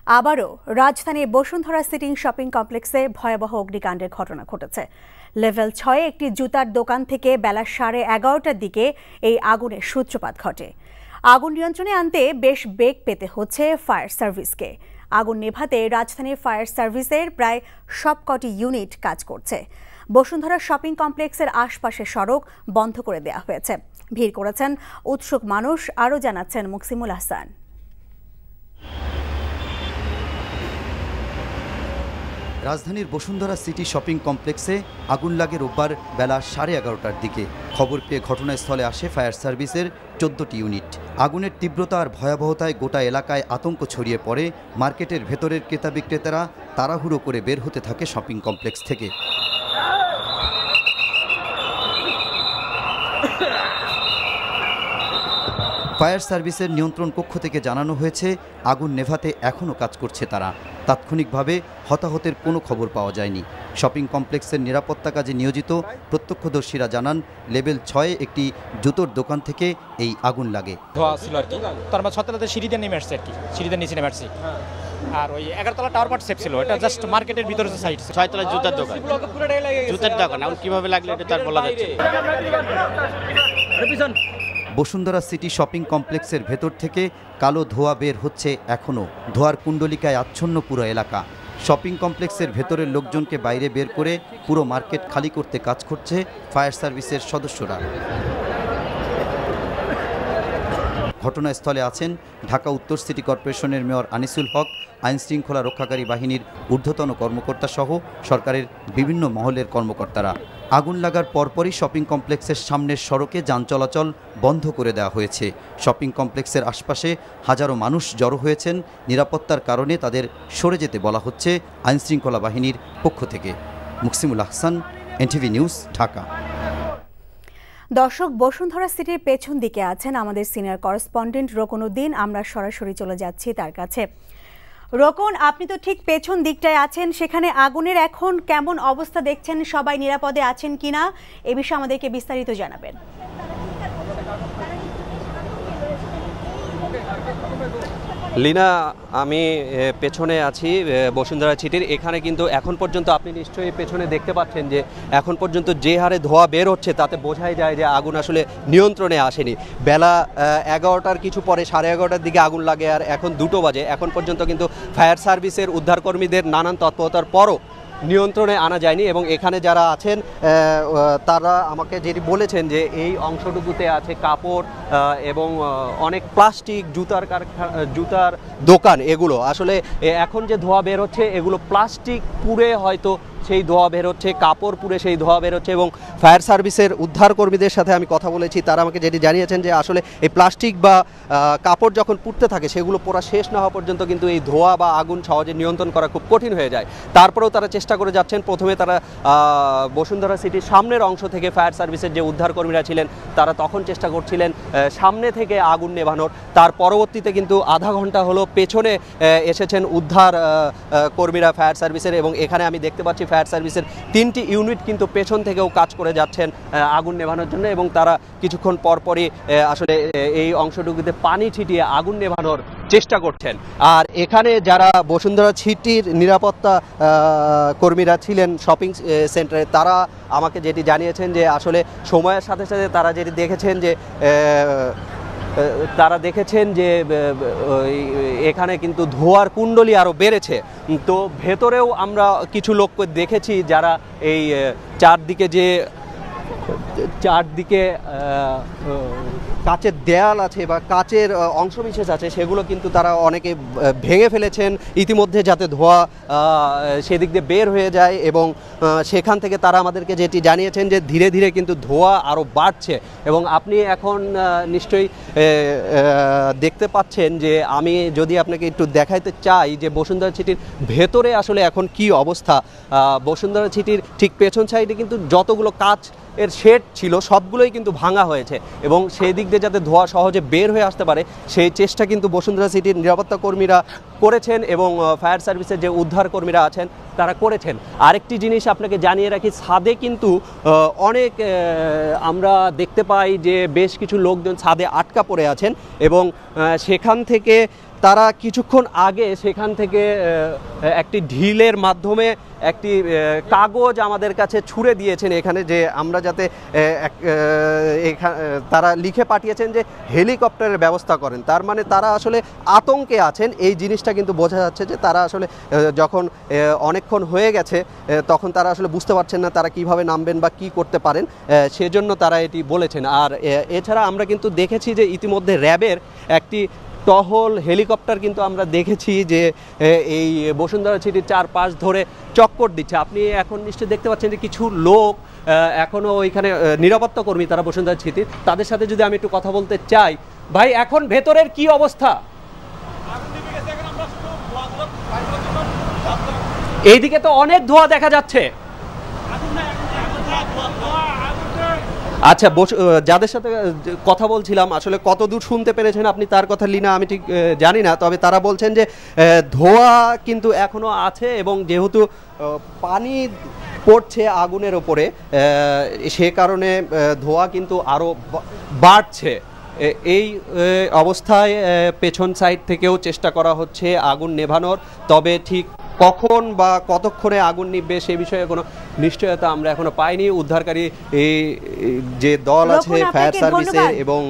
আবারও রাজধানীর Bashundhara city shopping কমপ্লেক্সে ভয়াবহ অগ্নিকাণ্ডের ঘটনা ঘটেছে। লেভেল 6 একটি জুতার দোকান থেকে বেলা 11:30টার দিকে এই আগুনের সূত্রপাত ঘটে। আগুন নিয়ন্ত্রণে আনতে বেশ বেগ পেতে হচ্ছে ফায়ার সার্ভিসকে। আগুন নেভাতে রাজধানীর ফায়ার সার্ভিসের প্রায় সবকটি ইউনিট কাজ করছে। বসুন্ধরা শপিং কমপ্লেক্সের আশপাশের সড়ক বন্ধ করে দেওয়া হয়েছে। ভিড় করেছেন উৎসুক মানুষ, আরও জানাচ্ছেন মুকসিমুল হাসান। রাজধানীর বসুন্ধরা সিটি শপিং কমপ্লেক্সে আগুন লাগে রোববার বেলা 11:30টার দিকে। খবর পেয়ে ঘটনাস্থলে আসে ফায়ার সার্ভিসের 14টি ইউনিট। আগুনের তীব্রতা আর ভয়াবহতায় গোটা এলাকায় আতঙ্ক ছড়িয়ে পড়ে। মার্কেটের ভেতরের ক্রেতা বিক্রেতারা তাড়াহুড়ো করে বের হতে থাকে শপিং কমপ্লেক্স থেকে। ফায়ার সার্ভিসের নিয়ন্ত্রণ কক্ষ থেকে জানানো হয়েছে, আগুন নেভাতে এখনও কাজ করছে তারা। তাৎক্ষণিকভাবে হতাহতের কোনো খবর পাওয়া যায়নি। শপিং কমপ্লেক্সের নিরাপত্তা কাজে নিয়োজিত প্রত্যক্ষদর্শীরা জানান, লেভেল 6 একটি জুতোর দোকান থেকে এই আগুন লাগে। ধোয়া ছিল আর কি, তার মধ্যে 6তলাতে সিঁড়িতে নেমে আসছে আর কি, সিঁড়িতে নিচে নেমে আসছি। আর ওই 11তলা টাওয়ার পার্ট সেফ ছিল, এটা জাস্ট মার্কেটের ভিতরে সাইড। 6তলা জুতার দোকান, জুতার দোকান এখন কিভাবে লাগলো এটা তার বলা যাচ্ছে। বসুন্ধরা সিটি শপিং কমপ্লেক্সের ভেতর থেকে কালো ধোঁয়া বের হচ্ছে এখনও। ধোঁয়ার কুণ্ডলিকায় আচ্ছন্ন পুরো এলাকা। শপিং কমপ্লেক্সের ভেতরের লোকজনকে বাইরে বের করে পুরো মার্কেট খালি করতে কাজ করছে ফায়ার সার্ভিসের সদস্যরা। ঘটনাস্থলে আছেন ঢাকা উত্তর সিটি কর্পোরেশনের মেয়র আনিসুল হক, আইনশৃঙ্খলা রক্ষাকারী বাহিনীর ঊর্ধ্বতন কর্মকর্তা সহ সরকারের বিভিন্ন মহলের কর্মকর্তারা। আগুন লাগার পরপরই শপিং কমপ্লেক্সের সামনের সড়কে যান চলাচল বন্ধ করে দেওয়া হয়েছে। শপিং কমপ্লেক্সের আশপাশে হাজারো মানুষ জড়ো হয়েছেন। নিরাপত্তার কারণে তাদের সরে যেতে বলা হচ্ছে আইনশৃঙ্খলা বাহিনীর পক্ষ থেকে। Muksimul Hasan, NTV news, Dhaka. দর্শক, বসুন্ধরা সিটির পেছন দিকে আছেন আমাদের সিনিয়র করেসপন্ডেন্ট রোকন উদ্দিন। আমরা সরাসরি চলে যাচ্ছি তার কাছে। রোকন, আপনি তো ঠিক পেছন দিকটায় আছেন, সেখানে আগুনের এখন কেমন অবস্থা দেখছেন? সবাই নিরাপদে আছেন কিনা এ বিষয়ে আমাদেরকে বিস্তারিত জানাবেন। লীনা, আমি পেছনে আছি বসুন্ধরা সিটির। এখানে কিন্তু এখন পর্যন্ত আপনি নিশ্চয়ই পেছনে দেখতে পাচ্ছেন যে এখন পর্যন্ত যে হারে ধোঁয়া বের হচ্ছে তাতে বোঝাই যায় যে আগুন আসলে নিয়ন্ত্রণে আসেনি। বেলা 11টার কিছু পরে 11:30টার দিকে আগুন লাগে, আর এখন 2টো বাজে। এখন পর্যন্ত কিন্তু ফায়ার সার্ভিসের উদ্ধারকর্মীদের নানান তৎপরতার পরও নিয়ন্ত্রণে আনা যায়নি। এবং এখানে যারা আছেন তারা আমাকে যেটি বলেছেন যে এই অংশটুকুতে আছে কাপড় এবং অনেক প্লাস্টিক, জুতার দোকান। এগুলো আসলে এখন যে ধোঁয়া বের হচ্ছে এগুলো প্লাস্টিক পুড়ে হয়তো সেই ধোঁয়া বের হচ্ছে, কাপড় পুড়ে সেই ধোঁয়া বের হচ্ছে। এবং ফায়ার সার্ভিসের উদ্ধারকর্মীদের সাথে আমি কথা বলেছি, তারা আমাকে যেটি জানিয়েছেন যে আসলে এই প্লাস্টিক বা কাপড় যখন পুড়তে থাকে সেগুলো পোড়া শেষ না হওয়া পর্যন্ত কিন্তু এই ধোঁয়া বা আগুন সহজে নিয়ন্ত্রণ করা খুব কঠিন হয়ে যায়। তারপরেও তারা চেষ্টা করে যাচ্ছেন। প্রথমে তারা বসুন্ধরা সিটির সামনের অংশ থেকে ফায়ার সার্ভিসের যে উদ্ধারকর্মীরা ছিলেন তারা তখন চেষ্টা করছিলেন সামনে থেকে আগুন নেভানোর। তার পরবর্তীতে কিন্তু আধা ঘন্টা হলো পেছনে এসেছেন উদ্ধার কর্মীরা ফায়ার সার্ভিসের। এবং এখানে আমি দেখতে পাচ্ছি ফায়ার সার্ভিসের 3টি ইউনিট কিন্তু পেছন থেকেও কাজ করে যাচ্ছেন আগুন নেভানোর জন্য। এবং তারা কিছুক্ষণ পরপরই আসলে এই অংশটুকুতে পানি ছিটিয়ে আগুন নেভানোর চেষ্টা করছেন। আর এখানে যারা বসুন্ধরা সিটির নিরাপত্তা কর্মীরা ছিলেন শপিং সেন্টারে, তারা আমাকে যেটি জানিয়েছেন যে আসলে সময়ের সাথে সাথে তারা যেটি দেখেছেন যে এখানে কিন্তু ধোঁয়ার কুণ্ডলী আরও বেড়েছে। তো ভেতরেও আমরা কিছু লোককে দেখেছি যারা এই চারদিকে কাচের দেয়াল আছে বা কাচের অংশবিশেষ আছে সেগুলো কিন্তু তারা অনেকে ভেঙে ফেলেছেন ইতিমধ্যে, যাতে ধোঁয়া সেদিক দিয়ে বের হয়ে যায়। এবং সেখান থেকে তারা আমাদেরকে যেটি জানিয়েছেন যে ধীরে ধীরে কিন্তু ধোঁয়া আরও বাড়ছে। এবং আপনি এখন নিশ্চয়ই দেখতে পাচ্ছেন যে আমি যদি আপনাকে একটু দেখাইতে চাই যে বসুন্ধরা সিটির ভেতরে আসলে এখন কি অবস্থা। বসুন্ধরা সিটির ঠিক পেছন সাইডে কিন্তু যতগুলো কাচ এর শেড ছিল সবগুলোই কিন্তু ভাঙা হয়েছে। এবং সেই দিক দিয়ে যাতে ধোঁয়া সহজে বের হয়ে আসতে পারে সেই চেষ্টা কিন্তু বসুন্ধরা সিটির নিরাপত্তা কর্মীরা করেছেন এবং ফায়ার সার্ভিসের যে উদ্ধার কর্মীরা আছেন তারা করেছেন। আরেকটি জিনিস আপনাকে জানিয়ে রাখি, ছাদে কিন্তু অনেক আমরা দেখতে পাই যে বেশ কিছু লোকজন ছাদে আটকা পড়ে আছেন এবং সেখান থেকে তারা কিছুক্ষণ আগে সেখান থেকে একটি ঢিলের মাধ্যমে একটি কাগজ আমাদের কাছে ছুঁড়ে দিয়েছেন এখানে, যে আমরা যাতে তারা লিখে পাঠিয়েছেন যে হেলিকপ্টারের ব্যবস্থা করেন। তার মানে তারা আসলে আতঙ্কে আছেন, এই জিনিসটা কিন্তু বোঝা যাচ্ছে যে তারা আসলে যখন অনেকক্ষণ হয়ে গেছে তখন তারা আসলে বুঝতে পারছেন না তারা কিভাবে নামবেন বা কি করতে পারেন, সেজন্য তারা এটি বলেছেন। আর এছাড়া আমরা কিন্তু দেখেছি যে ইতিমধ্যে র্যাবের একটি টহল হেলিকপ্টার কিন্তু আমরা দেখেছি যে এই বসুন্ধরা সিটির চারপাশ ধরে চক্কর দিচ্ছে। আপনি এখন নিশ্চয়ই দেখতে পাচ্ছেন যে কিছু লোক এখনও ওইখানে নিরাপত্তা কর্মী, তারা বসুন্ধরা সিটির, তাদের সাথে যদি আমি একটু কথা বলতে চাই। ভাই, এখন ভেতরের কি অবস্থা? এইদিকে তো অনেক ধোঁয়া দেখা যাচ্ছে। আচ্ছা, যাদের সাথে কথা বলছিলাম আসলে কত দূর শুনতে পেরেছেন আপনি তার কথা লিনা আমি ঠিক জানি না, তবে তারা বলছেন যে ধোঁয়া কিন্তু এখনো আছে এবং যেহেতু পানি পড়ছে আগুনের ওপরে সে কারণে ধোঁয়া কিন্তু আরও বাড়ছে। এই অবস্থায় পেছন সাইড থেকেও চেষ্টা করা হচ্ছে আগুন নেভানোর, তবে ঠিক কখন বা কতক্ষণে আগুন নিভবে সে বিষয়ে কোনো নিশ্চয়তা আমরা এখনো পাইনি। উদ্ধারকারী যে দল আছে ফায়ার সার্ভিসের এবং